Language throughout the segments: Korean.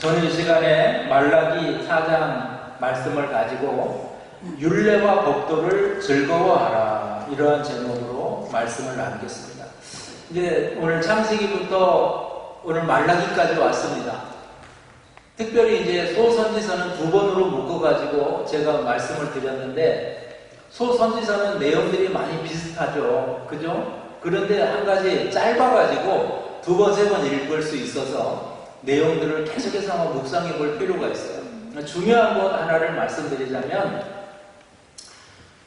저는 이 시간에 말라기 4장 말씀을 가지고 율례와 법도를 즐거워하라, 이러한 제목으로 말씀을 나누겠습니다. 이제 오늘 창세기부터 오늘 말라기까지 왔습니다. 특별히 이제 소선지서는 두 번으로 묶어가지고 제가 말씀을 드렸는데, 소선지서는 내용들이 많이 비슷하죠. 그죠? 그런데 한 가지 짧아가지고 두 번, 세 번 읽을 수 있어서 내용들을 계속해서 한번 묵상해 볼 필요가 있어요. 중요한 것 하나를 말씀드리자면,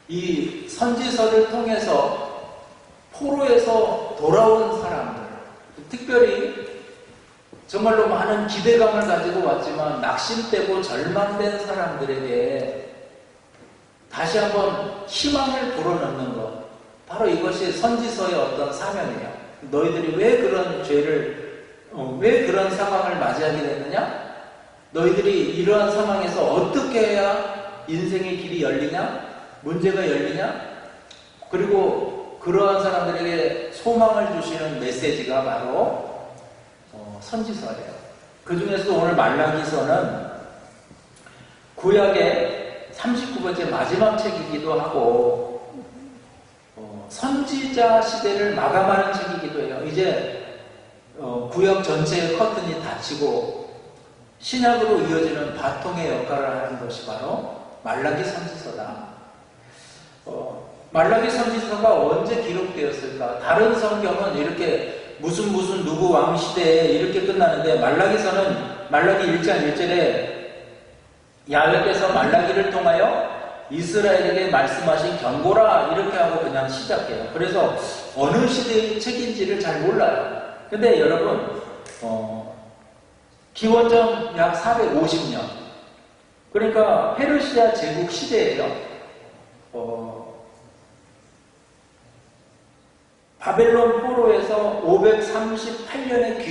이 선지서를 통해서 포로에서 돌아온 사람들, 특별히 정말로 많은 기대감을 가지고 왔지만 낙심되고 절망된 사람들에게 다시 한번 희망을 불어넣는 것, 바로 이것이 선지서의 어떤 사명이에요. 너희들이 왜 그런 죄를, 왜 그런 상황을 맞이하게 됐느냐? 너희들이 이러한 상황에서 어떻게 해야 인생의 길이 열리냐? 문제가 열리냐? 그리고 그러한 사람들에게 소망을 주시는 메시지가 바로 선지서예요. 그 중에서도 오늘 말라기서는 구약의 39번째 마지막 책이기도 하고 선지자 시대를 마감하는 책이기도 해요. 이제 구약 전체의 커튼이 닫히고 신약으로 이어지는 바통의 역할을 하는 것이 바로 말라기 선지서다. 말라기 선지서가 언제 기록되었을까? 다른 성경은 이렇게 무슨 누구 왕 시대에 이렇게 끝나는데, 말라기서는 말라기 1장 1절에 야훼께서 말라기를 통하여 이스라엘에게 말씀하신 경고라, 이렇게 하고 그냥 시작해요. 그래서 어느 시대의 책인지를 잘 몰라요. 근데 여러분, 기원전 약 450년, 그러니까 페르시아 제국 시대예요. 바벨론 포로에서 538년에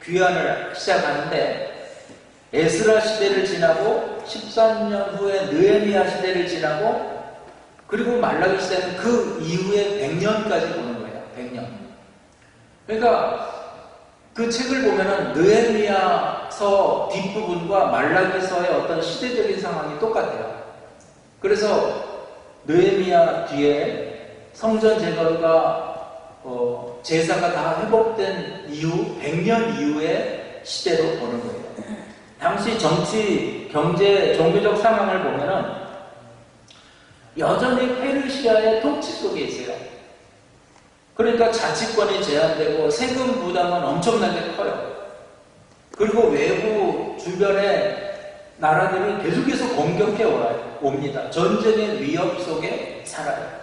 귀환을 시작하는데, 에스라 시대를 지나고 13년 후에 느헤미야 시대를 지나고, 그리고 말라기 시대는 그 이후에 100년까지 보는 거예요. 100년. 그러니까 그 책을 보면은 느헤미야서 뒷부분과 말라기서의 어떤 시대적인 상황이 똑같아요. 그래서 느헤미야 뒤에 성전 재건과 제사가 다 회복된 이후 100년 이후의 시대로 보는 거예요. 당시 정치, 경제, 종교적 상황을 보면은 여전히 페르시아의 통치 속에 있어요. 그러니까 자치권이 제한되고 세금 부담은 엄청나게 커요. 그리고 외부 주변의 나라들이 계속해서 공격해 옵니다. 전쟁의 위협 속에 살아요.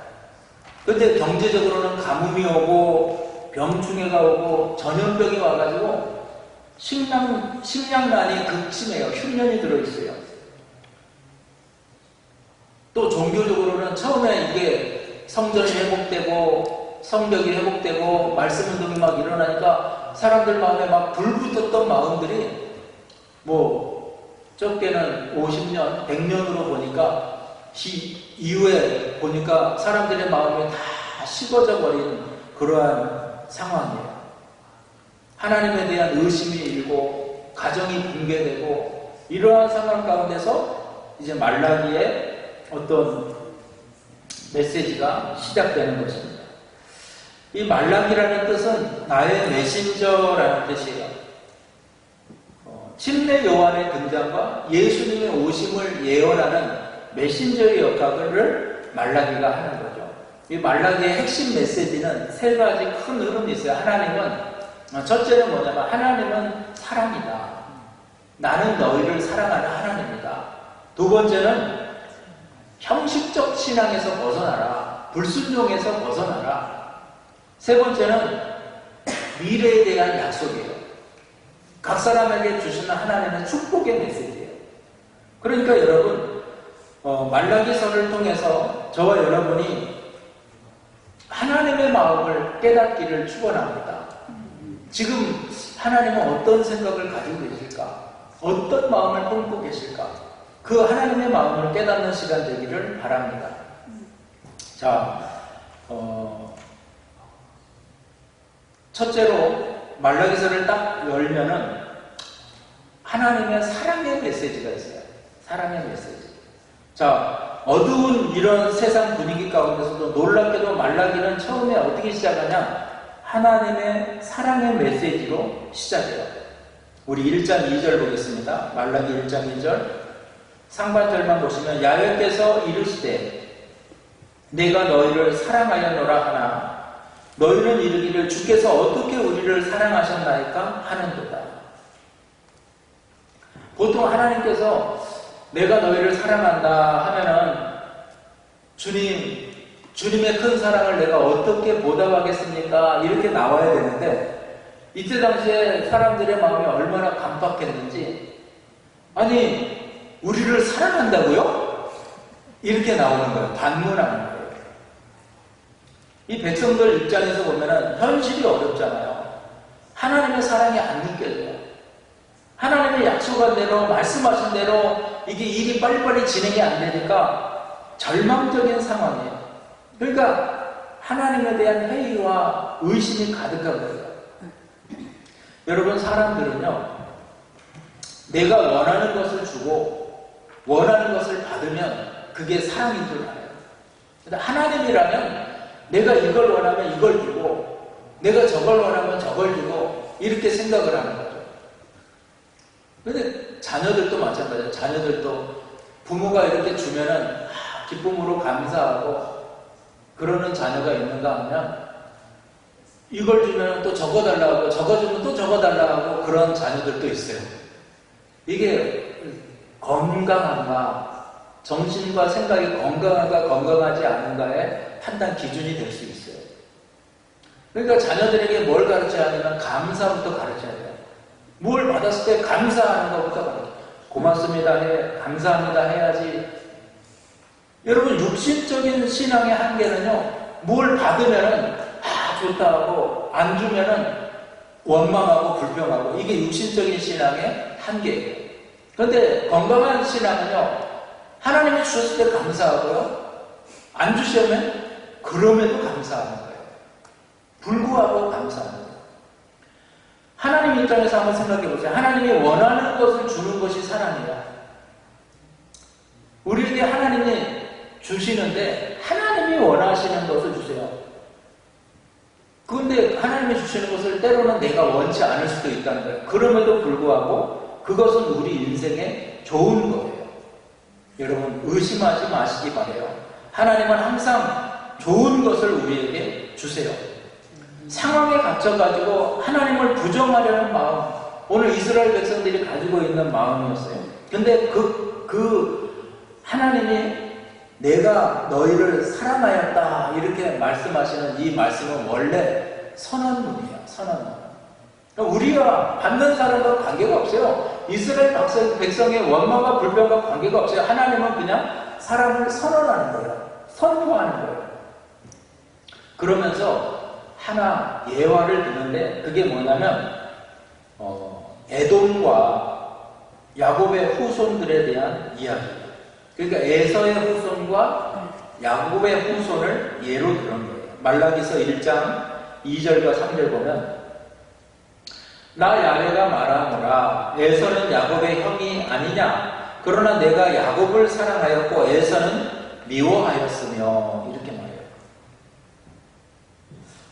그런데 경제적으로는 가뭄이 오고 병충해가 오고 전염병이 와가지고 식량난이 극심해요. 흉년이 들어있어요. 또 종교적으로는 처음에 이게 성전이 회복되고 성벽이 회복되고 말씀 운동이 막 일어나니까 사람들 마음에 막 불붙었던 마음들이 적게는 50년, 100년으로 보니까 이후에 보니까 사람들의 마음이 다 식어져 버린 그러한 상황이에요. 하나님에 대한 의심이 일고 가정이 붕괴되고, 이러한 상황 가운데서 이제 말라기의 어떤 메시지가 시작되는 것입니다. 이 말라기라는 뜻은 나의 메신저라는 뜻이에요. 침례 요한의 등장과 예수님의 오심을 예언하는 메신저의 역할을 말라기가 하는 거죠. 이 말라기의 핵심 메시지는 세 가지 큰 흐름이 있어요. 첫째는 뭐냐면, 하나님은 사랑이다. 나는 너희를 사랑하는 하나님이다. 두 번째는 형식적 신앙에서 벗어나라. 불순종에서 벗어나라. 세 번째는 미래에 대한 약속이에요. 각 사람에게 주시는 하나님의 축복의 메시지예요. 그러니까 여러분, 말라기서를 통해서 저와 여러분이 하나님의 마음을 깨닫기를 축원합니다. 지금 하나님은 어떤 생각을 가지고 계실까? 어떤 마음을 품고 계실까? 그 하나님의 마음을 깨닫는 시간 되기를 바랍니다. 자, 첫째로 말라기서를 딱 열면은 하나님의 사랑의 메시지가 있어요. 사랑의 메시지. 자, 어두운 이런 세상 분위기 가운데서도 놀랍게도 말라기는 처음에 어떻게 시작하냐? 하나님의 사랑의 메시지로 시작해요. 우리 1장 2절 보겠습니다. 말라기 1장 2절 상반절만 보시면 야훼께서 이르시되 내가 너희를 사랑하였노라 하나 너희는 이르기를 주께서 어떻게 우리를 사랑하셨나이까 하는도다. 보통 하나님께서 내가 너희를 사랑한다 하면은 주님의 큰 사랑을 내가 어떻게 보답하겠습니까? 이렇게 나와야 되는데 이때 당시에 사람들의 마음이 얼마나 감박했는지 아니 우리를 사랑한다고요? 이렇게 나오는 거예요. 반문하는 거예요. 이 백성들 입장에서 보면은 현실이 어렵잖아요. 하나님의 사랑이 안 느껴져요. 하나님의 약속한 대로 말씀하신 대로 이게 일이 빨리빨리 진행이 안 되니까 절망적인 상황이에요. 그러니까 하나님에 대한 회의와 의심이 가득한 거예요. 여러분 사람들은요 내가 원하는 것을 주고 원하는 것을 받으면 그게 사랑인 줄 알아요. 근데 하나님이라면 내가 이걸 원하면 이걸 주고 내가 저걸 원하면 저걸 주고 이렇게 생각을 하는 거죠. 근데 자녀들도 마찬가지예요. 자녀들도 부모가 이렇게 주면은 기쁨으로 감사하고 그러는 자녀가 있는가 하면 이걸 주면 또 저거 달라고 하고 저거 주면 또 저거 달라고 하고 그런 자녀들도 있어요. 이게 건강한가 정신과 생각이 건강한가 건강하지 않은가의 판단 기준이 될 수 있어요. 그러니까 자녀들에게 뭘 가르쳐야 하냐면 감사부터 가르쳐야 돼요. 뭘 받았을 때 감사하는 것부터 가르쳐요. 고맙습니다 해, 감사합니다 해야지. 여러분 육신적인 신앙의 한계는요 뭘 받으면은 좋다 하고 안 주면은 원망하고 불평하고 이게 육신적인 신앙의 한계예요. 그런데 건강한 신앙은요 하나님이 주셨을 때 감사하고요 안 주시면 그럼에도 감사하는 거예요. 불구하고 감사하는 거예요. 하나님 입장에서 한번 생각해 보세요. 하나님이 원하는 것을 주는 것이 사랑이야. 우리에게 하나님이 주시는데 하나님이 원하시는 것을 주세요. 그런데 하나님이 주시는 것을 때로는 내가 원치 않을 수도 있다는 거예요. 그럼에도 불구하고 그것은 우리 인생에 좋은 거예요. 여러분 의심하지 마시기 바라요. 하나님은 항상 좋은 것을 우리에게 주세요. 상황에 갇혀가지고 하나님을 부정하려는 마음, 오늘 이스라엘 백성들이 가지고 있는 마음이었어요. 근데 하나님이 내가 너희를 사랑하였다 이렇게 말씀하시는 이 말씀은 원래 선언문이에요. 선언문. 우리가 받는 사람과 관계가 없어요. 이스라엘 백성의 원망과 불평과 관계가 없어요. 하나님은 그냥 사람을 선언하는 거예요. 선포하는 거예요. 그러면서 하나 예화를 드는데 그게 뭐냐면 에돔과 야곱의 후손들에 대한 이야기예요. 그러니까 에서의 후손과 야곱의 후손을 예로 들은 거예요. 말라기서 1장 2절과 3절 보면 나 야훼가 말하노라 에서는 야곱의 형이 아니냐 그러나 내가 야곱을 사랑하였고 에서는 미워하였으며 이렇게 말해요.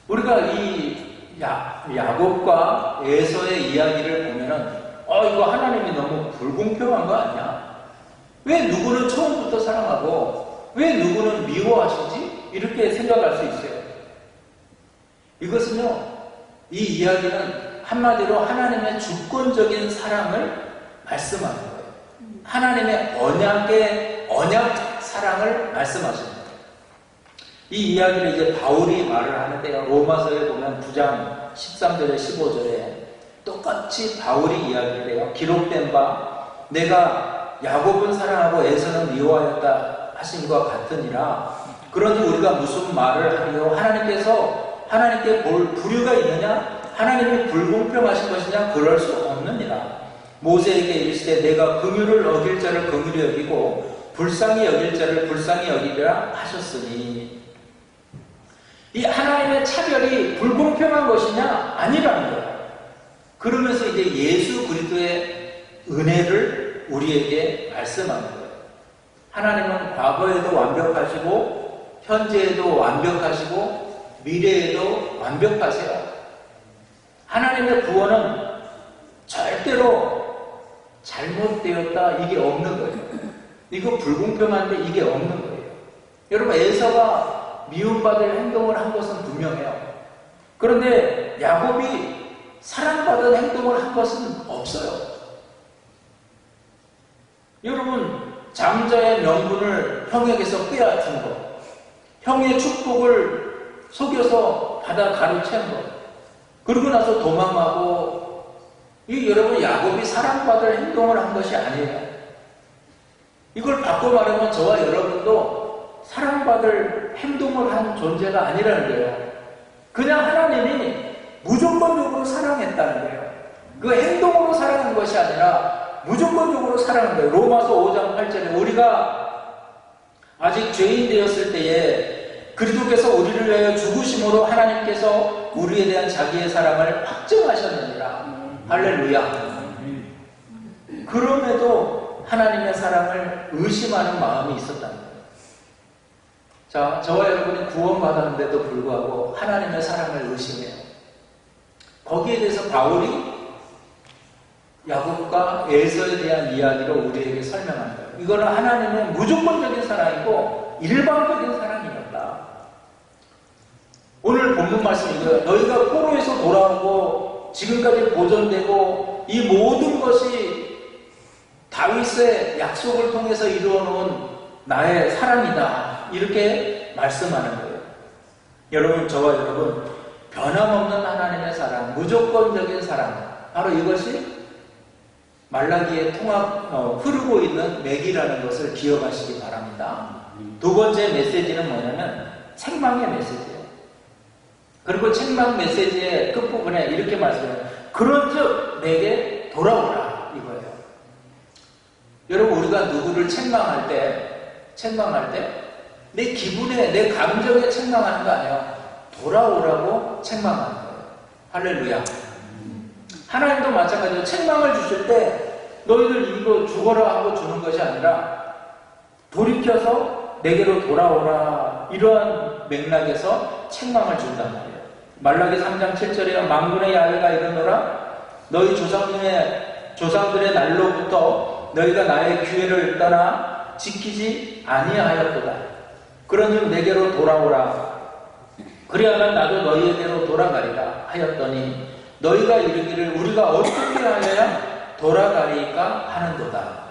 우리가 이 야곱과 에서의 이야기를 보면은 이거 하나님이 너무 불공평한 거 아니야? 왜 누구는 처음부터 사랑하고 왜 누구는 미워하시지? 이렇게 생각할 수 있어요. 이것은요 이 이야기는 한마디로 하나님의 주권적인 사랑을 말씀하는 거예요. 하나님의 언약 사랑을 말씀하시는 거예요. 이 이야기를 이제 바울이 말을 하는데요. 로마서에 보면 9장 13절에 15절에 똑같이 바울이 이야기를 해요. 기록된 바 내가 야곱은 사랑하고 에서는 미워하였다 하신 것 같으니라. 그러니 우리가 무슨 말을 하리요? 하나님께 볼 불효가 있느냐? 하나님이 불공평하신 것이냐? 그럴 수 없느니라. 모세에게 이르시되 내가 긍휼을 어길 자를 긍휼히 여기고 불쌍히 여길 자를 불쌍히 여기리라 하셨으니 이 하나님의 차별이 불공평한 것이냐? 아니라는 거예요. 그러면서 이제 예수 그리스도의 은혜를 우리에게 말씀하는 거예요. 하나님은 과거에도 완벽하시고 현재에도 완벽하시고 미래에도 완벽하세요. 하나님의 구원은 절대로 잘못되었다 이게 없는 거예요. 이거 불공평한데 이게 없는 거예요. 여러분, 에서가 미움받을 행동을 한 것은 분명해요. 그런데 야곱이 사랑받은 행동을 한 것은 없어요. 여러분, 장자의 명분을 형에게서 빼앗은 것, 형의 축복을 속여서 받아 가로챈 것, 그러고 나서 도망하고, 이 여러분, 야곱이 사랑받을 행동을 한 것이 아니에요. 이걸 바꿔 말하면 저와 여러분도 사랑받을 행동을 한 존재가 아니라는 거예요. 그냥 하나님이 무조건적으로 사랑했다는 거예요. 그 행동으로 사랑한 것이 아니라 무조건적으로 사랑한 거예요. 로마서 5장 8절에 우리가 아직 죄인 되었을 때에 그리스도께서 우리를 위하여 죽으심으로 하나님께서 우리에 대한 자기의 사랑을 확증하셨느니라. 할렐루야. 그럼에도 하나님의 사랑을 의심하는 마음이 있었다는 거예요. 자, 저와 여러분이 구원받았는데도 불구하고 하나님의 사랑을 의심해요. 거기에 대해서 바울이 야곱과 에서에 대한 이야기로 우리에게 설명하는 거예요. 이거는 하나님의 무조건적인 사랑이고 일방적인 사랑이었다. 오늘 본문 말씀이 이거예요. 너희가 포로에서 돌아오고 지금까지 보존되고 이 모든 것이 다윗의 약속을 통해서 이루어놓은 나의 사랑이다. 이렇게 말씀하는 거예요. 여러분, 저와 여러분, 변함없는 하나님의 사랑, 무조건적인 사랑, 바로 이것이 말라기에 흐르고 있는 맥이라는 것을 기억하시기 바랍니다. 두 번째 메시지는 뭐냐면 책망의 메시지예요. 그리고 책망 메시지의 끝부분에 이렇게 말씀해요. 그런즉 내게 돌아오라 이거예요. 여러분, 우리가 누구를 책망할 때 내 기분에, 내 감정에 책망하는 거 아니에요. 돌아오라고 책망하는 거예요. 할렐루야. 하나님도 마찬가지로 책망을 주실 때 너희들 이거 죽어라 하고 주는 것이 아니라 돌이켜서 내게로 돌아오라, 이러한 맥락에서 책망을 준단 말이에요. 말라기 3장 7절에 만군의 야훼가 이르노라 너희 조상들의 날로부터 너희가 나의 규례를 떠나 지키지 아니하였도다. 그런즉 내게로 돌아오라. 그리하면 나도 너희에게로 돌아가리라 하였더니 너희가 이르기를 우리가 어떻게 하여야 돌아가리까 하는도다.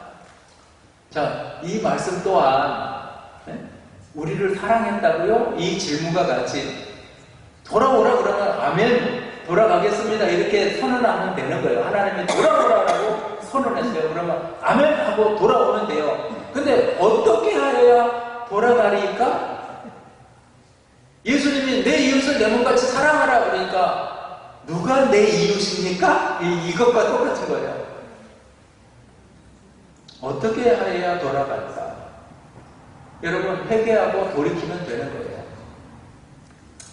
자, 이 말씀 또한 우리를 사랑했다고요? 이 질문과 같이 돌아오라 그러면 아멘, 돌아가겠습니다 이렇게 선언하면 되는 거예요. 하나님이 돌아오라라고 선언했어요. 그러면 아멘 하고 돌아오면 돼요. 근데 어떻게 하여야 돌아가리까? 예수님이 내 이웃을 내 몸같이 사랑하라 그러니까 누가 내 이웃입니까? 이것과 똑같은 거예요. 어떻게 해야 돌아갈까? 여러분, 회개하고 돌이키면 되는 거예요.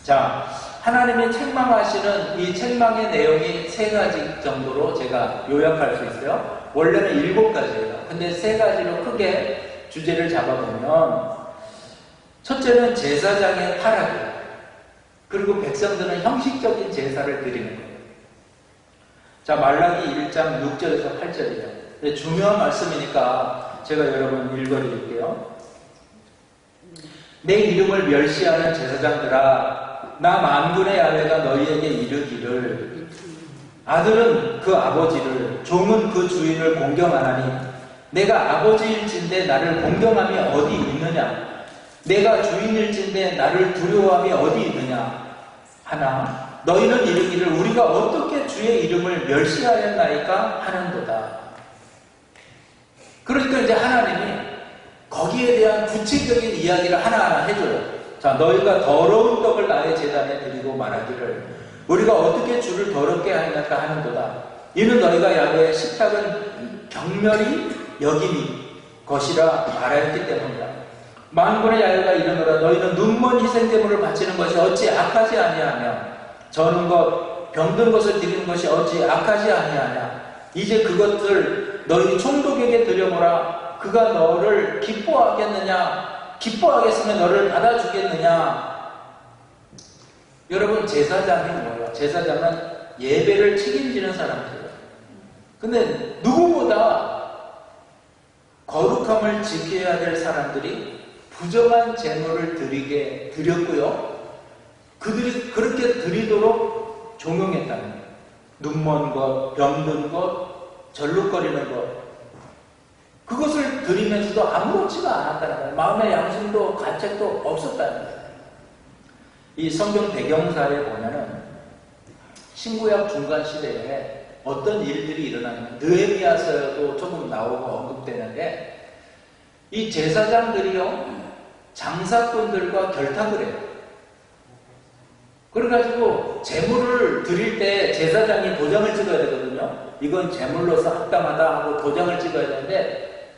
자, 하나님이 책망하시는 이 책망의 내용이 3가지 정도로 제가 요약할 수 있어요. 원래는 7가지예요. 근데 3가지로 크게 주제를 잡아보면, 첫째는 제사장의 타락이에요. 그리고 백성들은 형식적인 제사를 드리는 거예요. 자, 말라기 1장 6절에서 8절이에요. 중요한 말씀이니까 제가 여러분 읽어드릴게요. 내 이름을 멸시하는 제사장들아, 나 만군의 야훼가 너희에게 이르기를 아들은 그 아버지를, 종은 그 주인을 공경하나니 내가 아버지일진데 나를 공경함이 어디 있느냐? 내가 주인일진데 나를 두려워함이 어디 있느냐? 하나 너희는 이르기를 우리가 어떻게 주의 이름을 멸시하였나이까 하는도다. 그러니까 이제 하나님이 거기에 대한 구체적인 이야기를 하나하나 해줘요. 자, 너희가 더러운 떡을 나의 제단에 드리고 말하기를 우리가 어떻게 주를 더럽게 하였나이까 하는도다. 이는 너희가 야훼의 식탁은 경멸이 여김이 것이라 말하였기 때문이다. 만군의 야훼가 이르노라 너희는 눈먼 희생제물을 바치는 것이 어찌 악하지 아니하며 저는 것 병든 것을 드리는 것이 어찌 악하지 아니하냐. 이제 그것들 너희 총독에게 드려보라. 그가 너를 기뻐하겠느냐? 기뻐하겠으면 너를 받아주겠느냐? 여러분, 제사장이 뭐예요? 제사장은 예배를 책임지는 사람들이에요. 근데 누구보다 거룩함을 지켜야 될 사람들이 부정한 제물을 드렸고요. 그들이 그렇게 드리도록 종용했다는 거예요. 눈먼 것, 병든 것, 절룩거리는 것. 그것을 드리면서도 아무렇지가 않았다는 거예요. 마음의 양심도 가책도 없었다는 거예요. 이 성경 배경사에 보면은 신구약 중간 시대에 어떤 일들이 일어나냐면 느헤미야서에도 조금 나오고 언급되는데 이 제사장들이요 장사꾼들과 결탁을 해요. 그래가지고 제물을 드릴 때 제사장이 도장을 찍어야 되거든요. 이건 제물로서 합당하다 하고 도장을 찍어야 되는데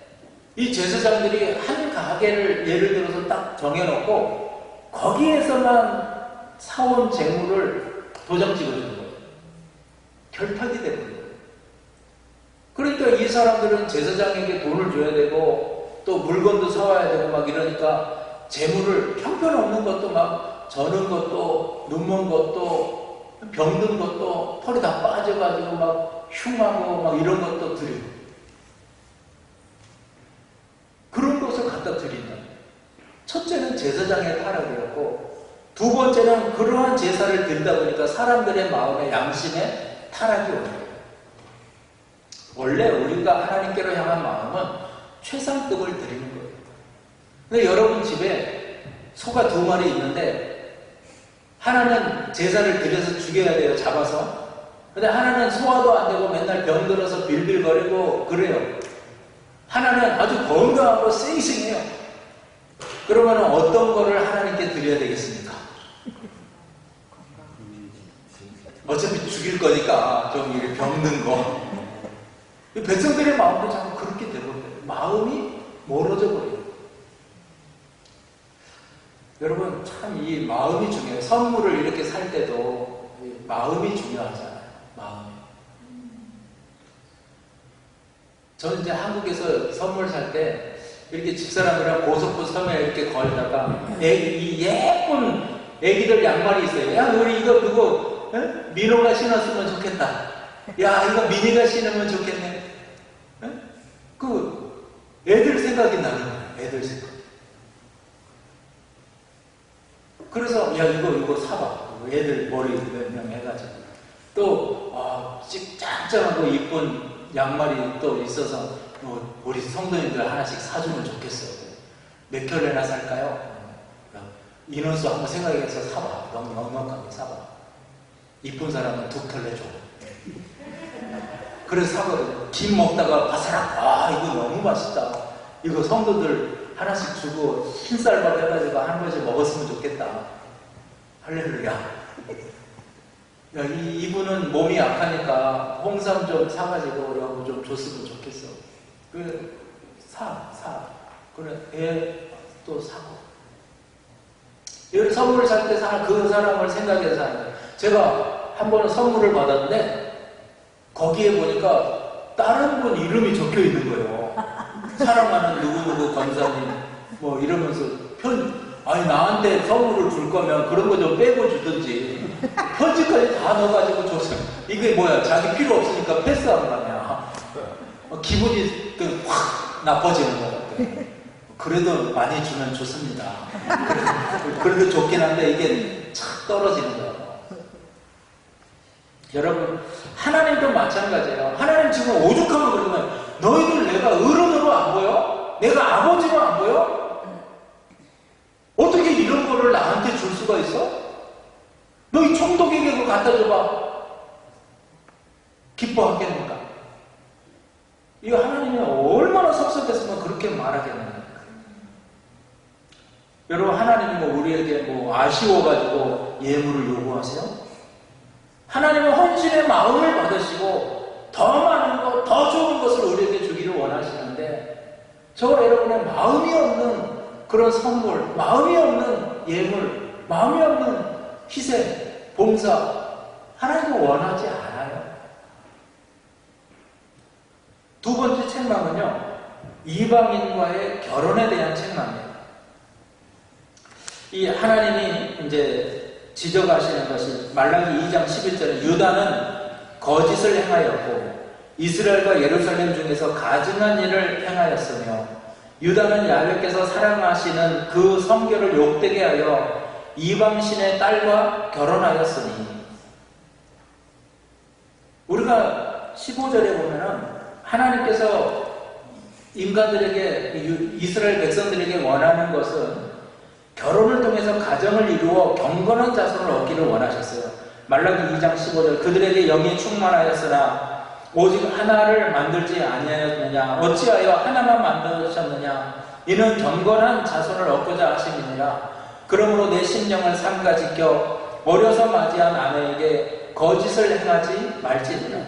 이 제사장들이 한 가게를 예를 들어서 딱 정해놓고 거기에서만 사온 제물을 도장 찍어주는 거예요. 결탁이 되는 거예요. 그러니까 이 사람들은 제사장에게 돈을 줘야 되고 또 물건도 사와야 되고 막 이러니까 제물을 형편없는 것도 막 저는 것도 눈먼 것도 병든 것도 털이 다 빠져가지고 막 흉하고 막 이런 것도 드리고 그런 것을 갖다 드린다. 첫째는 제사장의 타락이었고 두 번째는 그러한 제사를 드리다 보니까 사람들의 마음에 양심에 타락이 오는 거예요. 원래 우리가 하나님께로 향한 마음은 최상급을 드리는 거예요. 근데 여러분 집에 소가 2마리 있는데 하나는 제사를 드려서 죽여야 돼요. 잡아서. 근데 하나는 소화도 안 되고 맨날 병들어서 빌빌거리고 그래요. 하나는 아주 건강하고 쌩쌩해요. 그러면 어떤 거를 하나님께 드려야 되겠습니까? 어차피 죽일 거니까 좀 이렇게 병든 거. 백성들의 마음도 자꾸 그렇게 되거든요. 마음이 멀어져 버려요. 여러분 참 이 마음이 중요해요. 선물을 이렇게 살 때도 마음이 중요하잖아요. 마음이. 저는 이제 한국에서 선물 살 때 이렇게 집사람이랑 고속부 섬에 이렇게 걸다가 이 예쁜 애기들 양말이 있어요. 야 우리 이거 그거 민호가 신었으면 좋겠다. 야 이거 미니가 신으면 좋겠네. 그 애들 생각이 나는 거예요. 애들 생각. 그래서 야 이거 사봐. 애들 머리 몇 명 해가지고 또 짱짱하고 이쁜 양말이 또 있어서 우리 성도님들 하나씩 사주면 좋겠어요. 몇 켤레나 살까요? 인원수 한번 생각해서 사봐. 넉넉하게 사봐. 이쁜 사람은 2켤레 줘. 그래서 사거든요. 김 먹다가 바사락 이거 너무 맛있다. 이거 성도들 하나씩 주고 흰쌀밥 해가지고 한 번씩 먹었으면 좋겠다. 할렐루야. 야, 이분은 몸이 약하니까 홍삼 좀 사가지고 라고 좀 줬으면 좋겠어. 사. 그래, 애 또 사고. 선물을 살 때 그 사람을 생각해서 사는 거예요. 제가 한 번은 선물을 받았는데 거기에 보니까 다른 분 이름이 적혀 있는 거예요. 사랑하는 누구누구 권사님 뭐 이러면서 아니 나한테 선물을 줄 거면 그런 거 좀 빼고 주든지 편지까지 다 넣어가지고 줬어요. 이게 뭐야 자기 필요 없으니까 패스하는 거 아니야. 기분이 확 나빠지는 것 같아요. 그래도 많이 주면 좋습니다. 그래도 좋긴 한데 이게 착 떨어지는 거예요. 여러분 하나님도 마찬가지예요. 하나님 지금 오죽하면 그러면 너희들 내가 어른으로 안 보여? 내가 아버지로 안 보여? 어떻게 이런 거를 나한테 줄 수가 있어? 너희 총독에게 그거 갖다 줘봐. 기뻐하겠는가? 이거 하나님이 얼마나 섭섭했으면 그렇게 말하겠는가? 여러분 하나님이 우리에게 아쉬워가지고 예물을 요구하세요? 하나님은 헌신의 마음을 받으시고 더 많은 것, 더 좋은 것을 우리에게 주기를 원하시는데 저와 여러분의 마음이 없는 그런 선물, 마음이 없는 예물, 마음이 없는 희생, 봉사 하나님은 원하지 않아요. 두 번째 책망은요, 이방인과의 결혼에 대한 책망이에요. 이 하나님이 이제 지적하시는 것이 말라기 2장 11절에 유다는 거짓을 행하였고 이스라엘과 예루살렘 중에서 가증한 일을 행하였으며 유다는 야훼께서 사랑하시는 그 성결을 욕되게 하여 이방신의 딸과 결혼하였으니, 우리가 15절에 보면은 하나님께서 인간들에게, 이스라엘 백성들에게 원하는 것은 결혼을 통해서 가정을 이루어 경건한 자손을 얻기를 원하셨어요. 말라기 2장 15절 그들에게 영이 충만하였으나 오직 하나를 만들지 아니하였느냐, 어찌하여 하나만 만드셨느냐, 이는 경건한 자손을 얻고자 하심이니라. 그러므로 내 심령을 삼가 지켜 어려서 맞이한 아내에게 거짓을 행하지 말지니라.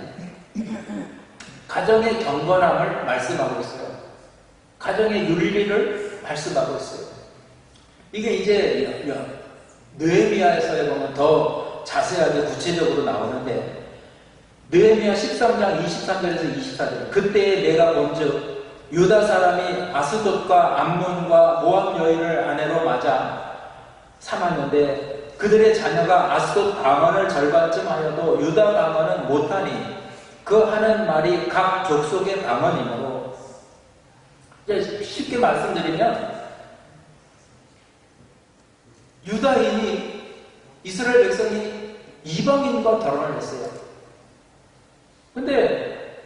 가정의 경건함을 말씀하고 있어요. 가정의 윤리를 말씀하고 있어요. 이게 이제 느헤미야에서 보면 더 자세하게 구체적으로 나오는데, 느헤미야 13장 23절에서 24절 그때에 내가 본즉 유다 사람이 아스돗과 암몬과 모압 여인을 아내로 맞아 삼았는데 그들의 자녀가 아스돗 방언을 절반쯤 하여도 유다 방언은 못하니 그 하는 말이 각 족속의 방언이므로, 쉽게 말씀드리면 유다인이, 이스라엘 백성이 이방인과 결혼을 했어요. 근데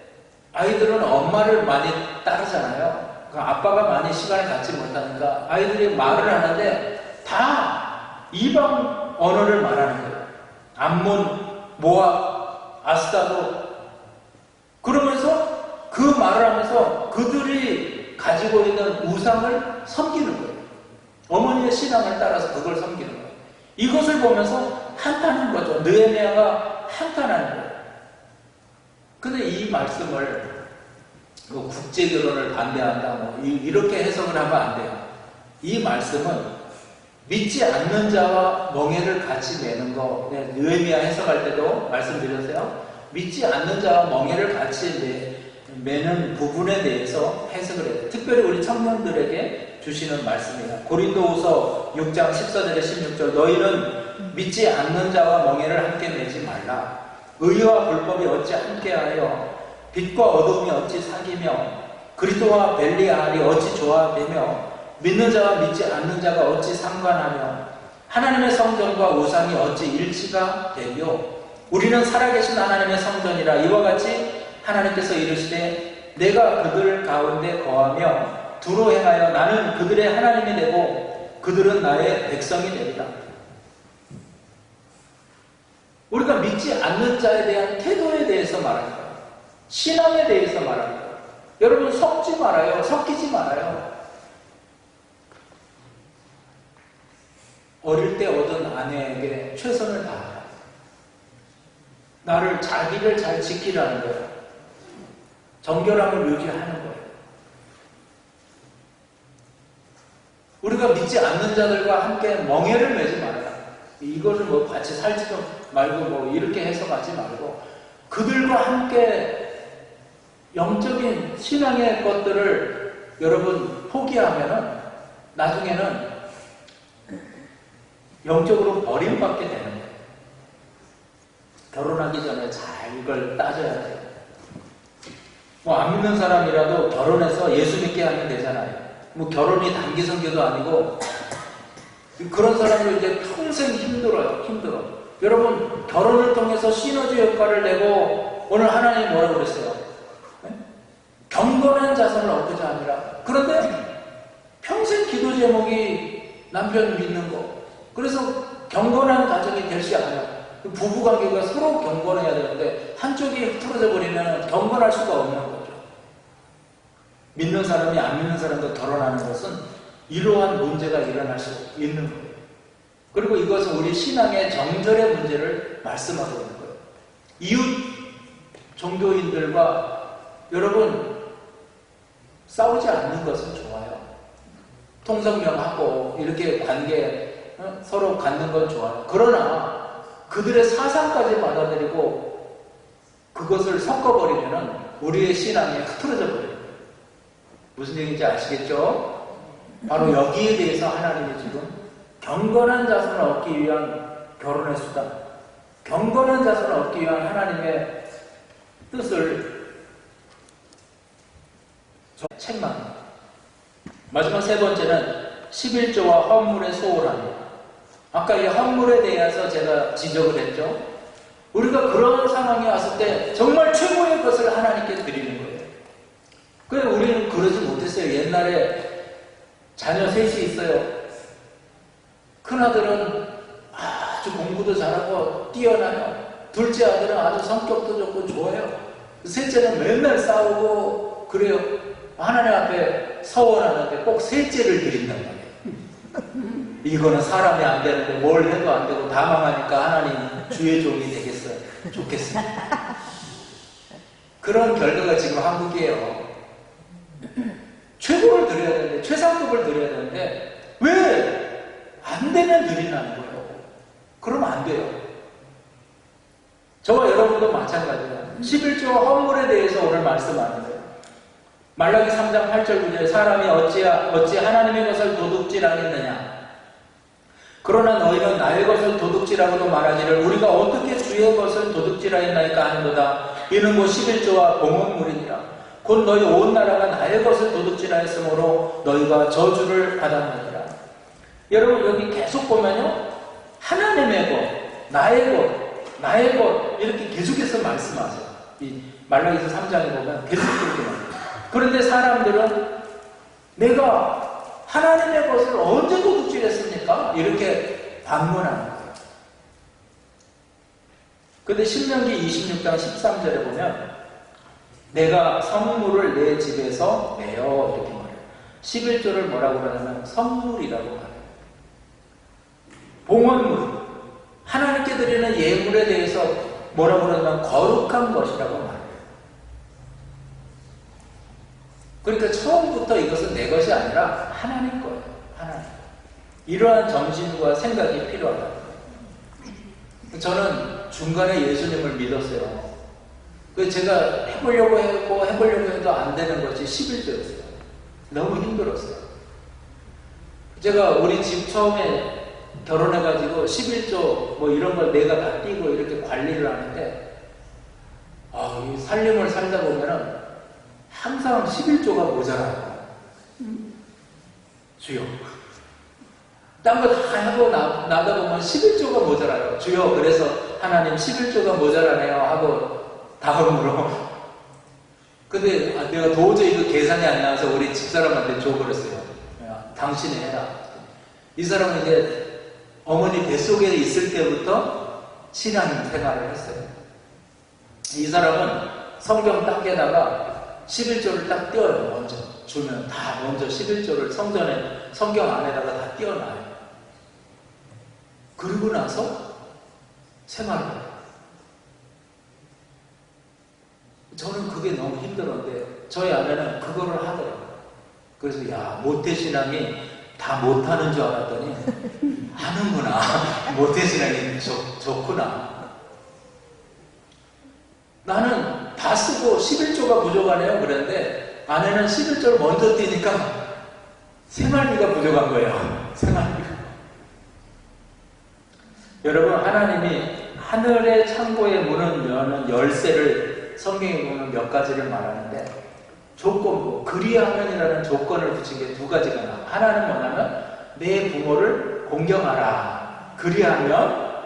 아이들은 엄마를 많이 따르잖아요. 그러니까 아빠가 많이 시간을 갖지 못하니까 아이들이 말을 하는데 다 이방 언어를 말하는 거예요. 암몬, 모압, 아스다도. 그러면서 그 말을 하면서 그들이 가지고 있는 우상을 섬기는 거예요. 어머니의 신앙을 따라서 그걸 섬기는 거예요. 이것을 보면서 한탄한 거죠. 느헤미야가 한탄하는 거예요. 근데 이 말씀을 국제결혼을 반대한다 이렇게 해석을 하면 안 돼요. 이 말씀은 믿지 않는 자와 멍에를 같이 매는 거, 느헤미야 해석할 때도 말씀드렸어요. 믿지 않는 자와 멍에를 같이 매는 부분에 대해서 해석을 해요. 특별히 우리 청년들에게 주시는 말씀이에요. 고린도후서 6장 14절에 16절 너희는 믿지 않는 자와 멍에를 함께 매지 말라. 의와 불법이 어찌 함께하여 빛과 어둠이 어찌 사귀며 그리스도와 벨리알이 어찌 조합되며 믿는 자와 믿지 않는 자가 어찌 상관하며 하나님의 성전과 우상이 어찌 일치가 되며 우리는 살아계신 하나님의 성전이라. 이와 같이 하나님께서 이르시되 내가 그들 가운데 거하며 두루 행하여 나는 그들의 하나님이 되고 그들은 나의 백성이 되리라. 우리가 믿지 않는 자에 대한 태도에 대해서 말하는 거예요. 신앙에 대해서 말하는 거예요. 여러분 섞지 말아요. 섞이지 말아요. 어릴 때 얻은 아내에게 최선을 다하라. 나를 자기를 잘 지키라는 거예요. 정결함을 유지하는 거예요. 우리가 믿지 않는 자들과 함께 멍에를 매지 말아라. 이것을 같이 살지도 말고 이렇게 해석하지 말고 그들과 함께 영적인 신앙의 것들을 여러분 포기하면은 나중에는 영적으로 버림받게 되는 거예요. 결혼하기 전에 잘 이걸 따져야 돼요. 안 믿는 사람이라도 결혼해서 예수 믿게 하면 되잖아요. 결혼이 단기 선교도 아니고 그런 사람들 이제 평생 힘들어요. 여러분 결혼을 통해서 시너지 효과를 내고 오늘 하나님이 뭐라고 그랬어요? 네? 경건한 자손을 얻고자 하니라. 그런데 평생 기도 제목이 남편 믿는 거. 그래서 경건한 가정이 될 수 않아요. 부부관계가 서로 경건해야 되는데 한쪽이 흐트러져 버리면 경건할 수가 없는 거죠. 믿는 사람이 안 믿는 사람과 결혼하는 것은 이러한 문제가 일어날 수 있는 거예요. 그리고 이것은 우리 신앙의 정절의 문제를 말씀하고 있는 거예요. 이웃 종교인들과 여러분 싸우지 않는 것은 좋아요. 통성명하고 이렇게 관계 서로 갖는 건 좋아요. 그러나 그들의 사상까지 받아들이고 그것을 섞어버리면은 우리의 신앙이 흐트러져 버려요. 무슨 얘기인지 아시겠죠? 바로 여기에 대해서 하나님이 지금 경건한 자손을 얻기 위한 결혼의 수단, 경건한 자손을 얻기 위한 하나님의 뜻을 책망. 마지막 세 번째는 11조와 헌물의 소홀함이에요. 아까 이 헌물에 대해서 제가 지적을 했죠. 우리가 그런 상황이 왔을 때 정말 최고의 것을 하나님께 드리는 거예요. 그래서 우리는 그러지 못했어요. 옛날에 자녀 셋이 있어요. 큰아들은 아주 공부도 잘하고 뛰어나요. 둘째 아들은 아주 성격도 좋고 좋아요. 셋째는 맨날 싸우고 그래요. 하나님 앞에 서원하는데 꼭 셋째를 드린단 말이에요. 이거는 사람이 안 되는데 뭘 해도 안 되고 다 망하니까 하나님 주의 종이 되겠어요. 좋겠습니다. 그런 결과가 지금 한국이에요. 최고를 드려야 되는데, 최상급을 드려야 되는데 왜 안 되면 드리라는 거예요. 그러면 안 돼요. 저와 여러분도 마찬가지예요. 11조 헌물에 대해서 오늘 말씀하는데 말라기 3장 8절 9절에 사람이 어찌 하나님의 것을 도둑질하겠느냐. 그러나 너희는 나의 것을 도둑질하고도 말하기를 우리가 어떻게 주의 것을 도둑질하였나이까 하는도다. 이는 곧 11조와 봉헌물이니라. 곧 너희 온 나라가 나의 것을 도둑질하였으므로 너희가 저주를 받았느니라. 여러분 여기 계속 보면요. 하나님의 것, 나의 것 이렇게 계속해서 말씀하세요. 이 말라기서 3장에 보면 계속 그렇게 말해요. 그런데 사람들은 내가 하나님의 것을 언제 도둑질했습니까? 이렇게 반문하는 거예요. 그런데 신명기 26장 13절에 보면 내가 성물을 내 집에서 내어 이렇게 말해요. 11조를 뭐라고 그러냐면 성물이라고 말해요. 봉헌물, 하나님께 드리는 예물에 대해서 뭐라고 그러냐면 거룩한 것이라고 말해요. 그러니까 처음부터 이것은 내 것이 아니라 하나님 거예요. 하나님. 이러한 정신과 생각이 필요하다. 저는 중간에 예수님을 믿었어요. 그래서 제가 해보려고 해도 안 되는 것이 11조였어요. 너무 힘들었어요. 제가 우리 집 처음에 결혼해가지고 11조 뭐 이런 걸 내가 다 띄고 이렇게 관리를 하는데 이 살림을 살다 보면은 항상 11조가 모자라요. 주여. 딴 거 다 하고 나다 보면 11조가 모자라요. 주여. 그래서 하나님 11조가 모자라네요 하고 다음으로. 근데 내가 도저히 그 계산이 안 나와서 우리 집사람한테 줘버렸어요. 당신이 해라. 이 사람은 이제 어머니 뱃속에 있을 때부터 신앙 생활을 했어요. 이 사람은 성경 딱에다가 11조를 딱 띄워요. 먼저 주면 다 먼저 11조를 성경 안에다가 다 띄워놔요. 그리고 나서 생활을 해요. 저는 그게 너무 힘들었는데 저희 아내는 그거를 하더라고요. 그래서 모태신앙이 다 못하는 줄 알았더니 하는구나. 모태신앙이 좋구나. 나는 다 쓰고 11조가 부족하네요. 그랬는데 아내는 11조를 먼저 띄니까 생활비가 부족한 거예요. 생활비가. 여러분 하나님이 하늘의 창고의 문을 여는 열쇠를 성경에 보면 몇 가지를 말하는데 조건부, 그리하면이라는 조건을 붙인 게 두 가지가 나와요. 하나는 뭐냐면 내 부모를 공경하라. 그리하면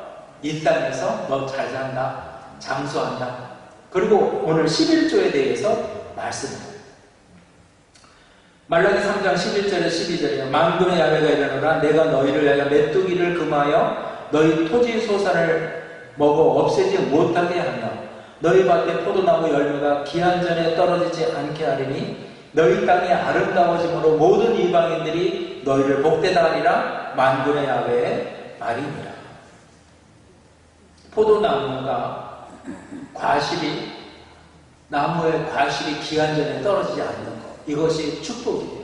이 땅에서 너 잘 산다. 장수한다. 그리고 오늘 11조에 대해서 말씀해요. 말라기 3장 11절에 12절에 만군의 야훼가 이르노라 내가 너희를 위하여 메뚜기를 금하여 너희 토지 소산을 먹어 없애지 못하게 하며 너희 밭에 포도나무 열매가 기한 전에 떨어지지 않게 하리니 너희 땅이 아름다워짐으로 모든 이방인들이 너희를 복되다 하리라. 만군의 야훼의 말이니라. 포도나무가 나무의 과실이 기한 전에 떨어지지 않는 것, 이것이 축복이에요.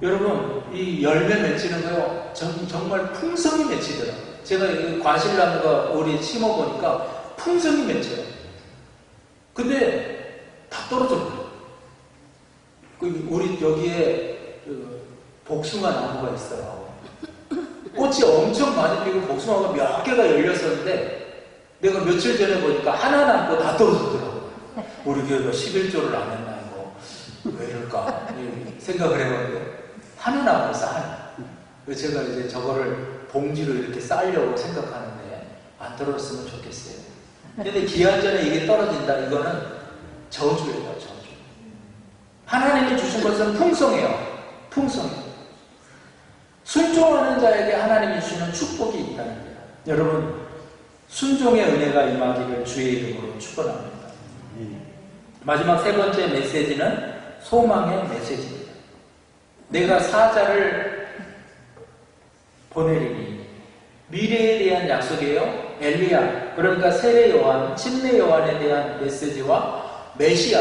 여러분 이 열매 맺히는 거요 정말 풍성히 맺히더라고요. 제가 이 과실나무가 우리 심어보니까 풍성이 맺혀요. 근데 다 떨어져 버려요. 우리 여기에 복숭아 나무가 있어요. 꽃이 엄청 많이 피고 복숭아가 몇 개가 열렸었는데 내가 며칠 전에 보니까 하나 남고 다 떨어졌더라고요. 우리 교회가 11조를 안 했나 왜 이럴까 생각을 해봤는데 하나 남았어, 하나. 그래서 제가 이제 저거를 봉지로 이렇게 싸려고 생각하는데 안 떨어졌으면 좋겠어요. 근데 기한 전에 이게 떨어진다, 이거는 저주예요, 저주. 하나님이 주신 것은 풍성해요. 풍성해요. 순종하는 자에게 하나님이 주시는 축복이 있다는 거예요. 여러분, 순종의 은혜가 임하기를 주의 이름으로 축원합니다. 마지막 세 번째 메시지는 소망의 메시지입니다. 내가 사자를 보내리니, 미래에 대한 약속이에요. 엘리야, 그러니까 세례 요한, 침례 요한에 대한 메시지와 메시아,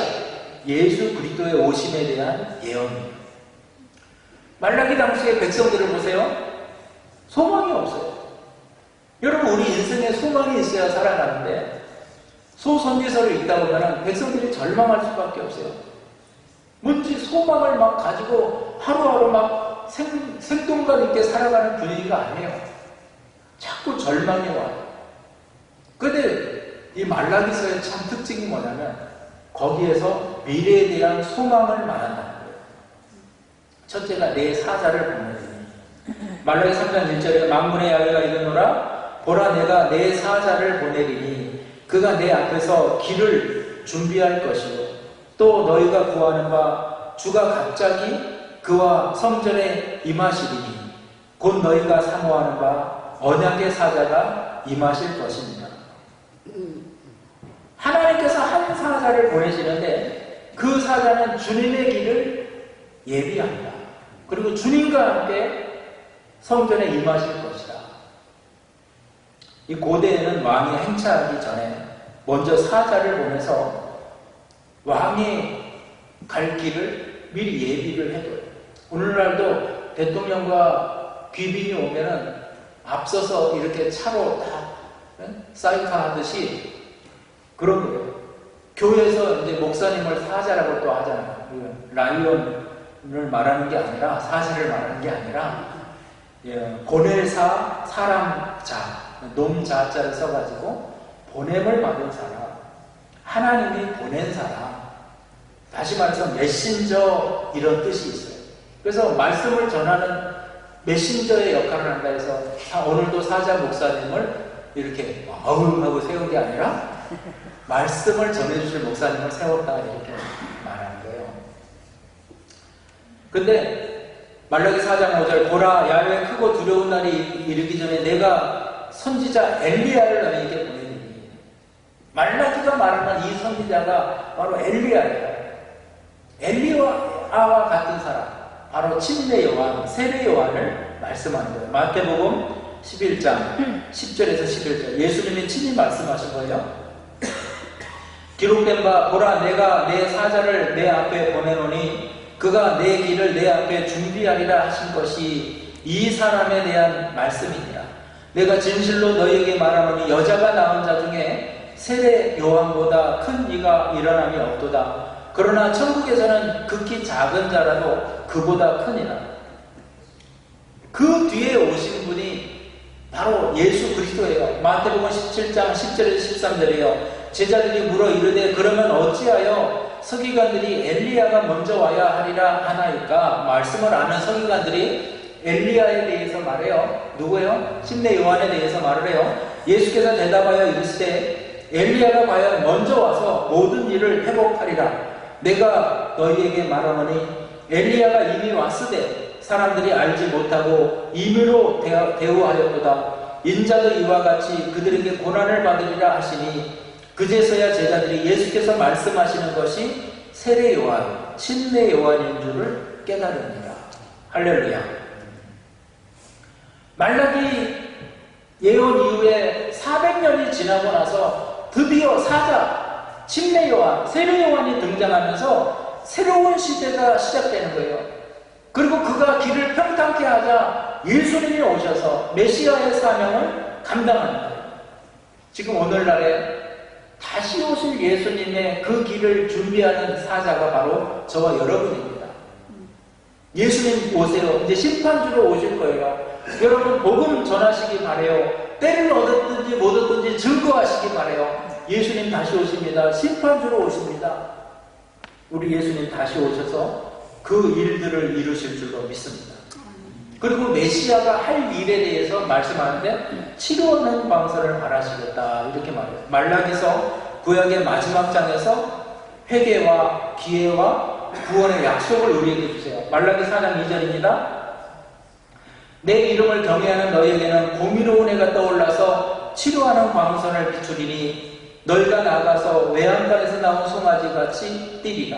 예수 그리스도의 오심에 대한 예언입니다. 말라기 당시의 백성들을 보세요. 소망이 없어요. 여러분, 우리 인생에 소망이 있어야 살아가는데 소선지서를 읽다 보면 백성들이 절망할 수밖에 없어요. 뭔지 소망을 막 가지고 하루하루 막 생동감 있게 살아가는 분위기가 아니에요. 자꾸 절망이 와요. 그런데 이 말라기서의 참 특징이 뭐냐면 거기에서 미래에 대한 소망을 말한다는 거예요. 첫째가 내 사자를 보내리니, 말라기 3장 1절에 만군의 야훼가 이르노라 보라 내가 내 사자를 보내리니 그가 내 앞에서 길을 준비할 것이요 또 너희가 구하는 바 주가 갑자기 그와 성전에 임하시리니 곧 너희가 사모하는 바 언약의 사자가 임하실 것입니다. 하나님께서 한 사자를 보내시는데 그 사자는 주님의 길을 예비합니다. 그리고 주님과 함께 성전에 임하실 것이다. 이 고대에는 왕이 행차하기 전에 먼저 사자를 보내서 왕이 갈 길을 미리 예비를 해둬요. 오늘날도 대통령과 귀빈이 오면은 앞서서 이렇게 차로 다 사이카 하듯이 그런 거예요. 교회에서 이제 목사님을 사자라고 또 하잖아요. 라이온을 말하는 게 아니라, 사자를 말하는 게 아니라, 보낼 사람 자, 놈자자를 써가지고 보냄을 받은 사람, 하나님이 보낸 사람, 다시 말해서 메신저 이런 뜻이 있어요. 그래서 말씀을 전하는 메신저의 역할을 한다 해서 오늘도 사자 목사님을 이렇게 아우 하고 세운 게 아니라 말씀을 전해주실 목사님을 세웠다 이렇게 말하는 거예요. 근데 말라기 4장 5절 보라 야훼의 크고 두려운 날이 이르기 전에 내가 선지자 엘리야를 너희에게 보내리니, 말라기가 말하는 이 선지자가 바로 엘리야예요. 엘리야와 같은 사람, 바로 침례 요한, 세례 요한을 말씀하는 거예요. 마태복음 11장 10절에서 11절 예수님이 친히 말씀하신 거예요. 기록된 바 보라 내가 내 사자를 내 앞에 보내노니 그가 내 길을 내 앞에 준비하리라 하신 것이 이 사람에 대한 말씀이니라. 내가 진실로 너희에게 말하노니 여자가 낳은 자 중에 세례 요한보다 큰 이가 일어남이 없도다. 그러나 천국에서는 극히 작은 자라도 그보다 크니라. 그 뒤에 오신 분이 바로 예수 그리스도예요. 마태복음 17장 10절에서 13절이에요. 제자들이 물어 이르되 그러면 어찌하여 서기관들이 엘리야가 먼저 와야 하리라 하나이까? 말씀을 아는 서기관들이 엘리야에 대해서 말해요. 누구예요? 침례 요한에 대해서 말을 해요. 예수께서 대답하여 이르시되 엘리야가 과연 먼저 와서 모든 일을 회복하리라. 내가 너희에게 말하노니 엘리야가 이미 왔으되 사람들이 알지 못하고 임의로 대우하였도다. 인자도 이와 같이 그들에게 고난을 받으리라 하시니 그제서야 제자들이 예수께서 말씀하시는 것이 세례 요한, 침례 요한인 줄을 깨달으니라. 할렐루야. 말라기 예언 이후에 400년이 지나고 나서 드디어 사자, 침례 요한, 세례 요한이 등장하면서 새로운 시대가 시작되는 거예요. 그리고 그가 길을 평탄케 하자 예수님이 오셔서 메시아의 사명을 감당하는 거예요. 지금 오늘날에 다시 오실 예수님의 그 길을 준비하는 사자가 바로 저와 여러분입니다. 예수님 오세요. 이제 심판주로 오실 거예요. 여러분 복음 전하시기 바래요. 때를 얻었든지 못 얻든지 증거하시기 바래요. 예수님 다시 오십니다. 심판주로 오십니다. 우리 예수님 다시 오셔서 그 일들을 이루실 줄로 믿습니다. 그리고 메시아가 할 일에 대해서 말씀하는데 치료하는 방선을 바라시겠다 이렇게 말해요. 말라기서 구약의 마지막 장에서 회개와 기회와 구원의 약속을 우리에게 주세요. 말라기 4장 2절입니다. 내 이름을 경외하는 너희에게는 공의로운 해가 떠올라서 치료하는 광선을 비추리니 너희가 나가서 외양간에서 나온 송아지같이 뛰리라.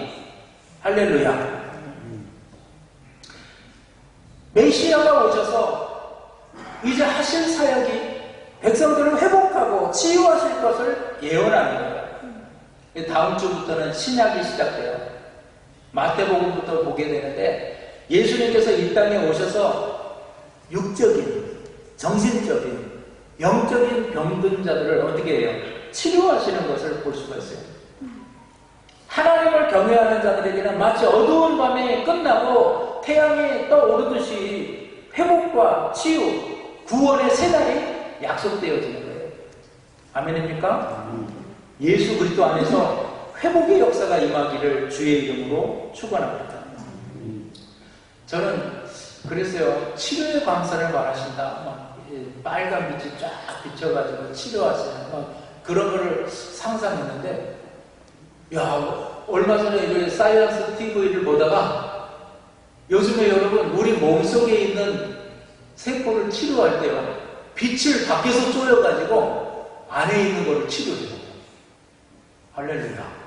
할렐루야. 메시아가 오셔서 이제 하실 사역이 백성들을 회복하고 치유하실 것을 예언하는 거예요. 다음 주부터는 신약이 시작돼요. 마태복음부터 보게 되는데 예수님께서 이 땅에 오셔서 육적인, 정신적인, 영적인 병든 자들을 어떻게 해요? 치료하시는 것을 볼 수가 있어요. 하나님을 경외하는 자들에게는 마치 어두운 밤이 끝나고 태양이 떠오르듯이 회복과 치유, 구원의 새날이 약속되어지는 거예요. 아멘입니까? 예수 그리스도 안에서 회복의 역사가 임하기를 주의 이름으로 축원합니다. 저는 그랬어요. 치료의 광선을 말하신다. 막 빨간 빛이 쫙 비춰가지고 치료하시는 그런 거를 상상했는데, 야, 얼마 전에 이 사이언스 TV를 보다가 요즘에 여러분 우리 몸속에 있는 세포를 치료할 때요, 빛을 밖에서 쪼여가지고 안에 있는 거를 치료해요. 할렐루야.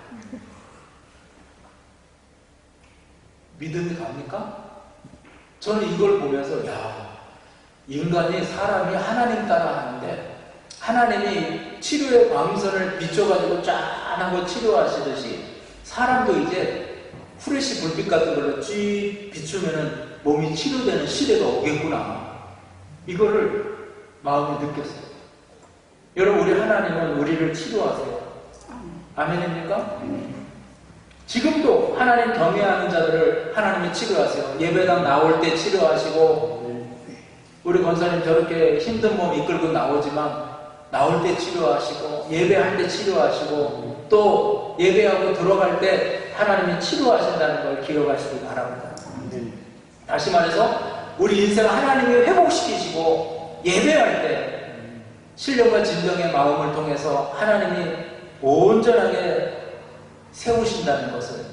믿음이 갑니까? 저는 이걸 보면서 야, 인간이 사람이 하나님 따라 하는데 하나님이 치료의 광선을 비춰가지고 짠하고 치료하시듯이 사람도 이제 후레쉬 불빛 같은 걸로 쭉 비추면은 몸이 치료되는 시대가 오겠구나. 이거를 마음에 느꼈어요. 여러분, 우리 하나님은 우리를 치료하세요. 아멘입니까? 지금도 하나님 경외하는 자들을 하나님이 치료하세요. 예배당 나올 때 치료하시고, 우리 권사님 저렇게 힘든 몸 이끌고 나오지만 나올 때 치료하시고, 예배할 때 치료하시고, 또 예배하고 들어갈 때 하나님이 치료하신다는 걸 기억하시기 바랍니다. 다시 말해서 우리 인생을 하나님이 회복시키시고, 예배할 때 신령과 진정의 마음을 통해서 하나님이 온전하게 세우신다는 것을,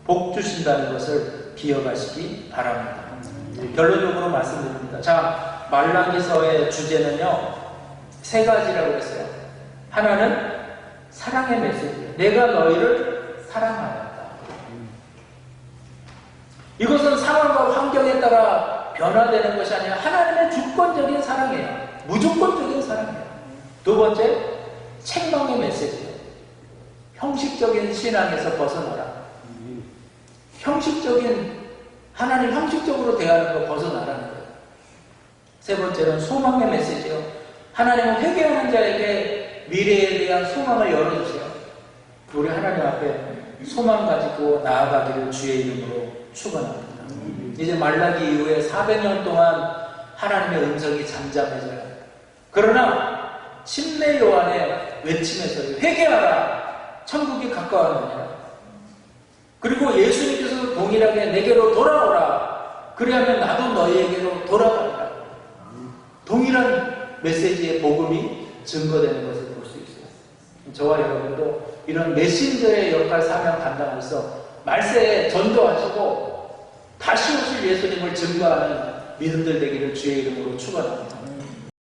복 주신다는 것을 기억하시기 바랍니다. 결론적으로 말씀드립니다. 자, 말라기서의 주제는요, 세 가지라고 했어요. 하나는 사랑의 메시지예요. 내가 너희를 사랑하였다. 이것은 상황과 환경에 따라 변화되는 것이 아니라 하나님의 주권적인 사랑이에요. 무조건적인 사랑이에요. 두 번째, 책망의 메시지예요. 형식적인 신앙에서 벗어나라. 하나님 형식적으로 대하는 거 벗어나라는 거예요. 세 번째는 소망의 메시지요. 하나님은 회개하는 자에게 미래에 대한 소망을 열어주세요. 우리 하나님 앞에 소망 가지고 나아가기를 주의 이름으로 축원합니다. 이제 말라기 이후에 400년 동안 하나님의 음성이 잠잠해져요. 그러나 침례 요한의 외침에서 회개하라, 천국이 가까웠느니라. 그리고 예수님께서 동일하게 내게로 돌아오라, 그리하면 나도 너희에게로 돌아가리라. 동일한 메시지의 복음이 증거되는 것을 볼 수 있어요. 저와 여러분도 이런 메신저의 역할, 사명 감당하면서 말세에 전도하시고 다시 오실 예수님을 증거하는 믿음들 되기를 주의 이름으로 축원합니다.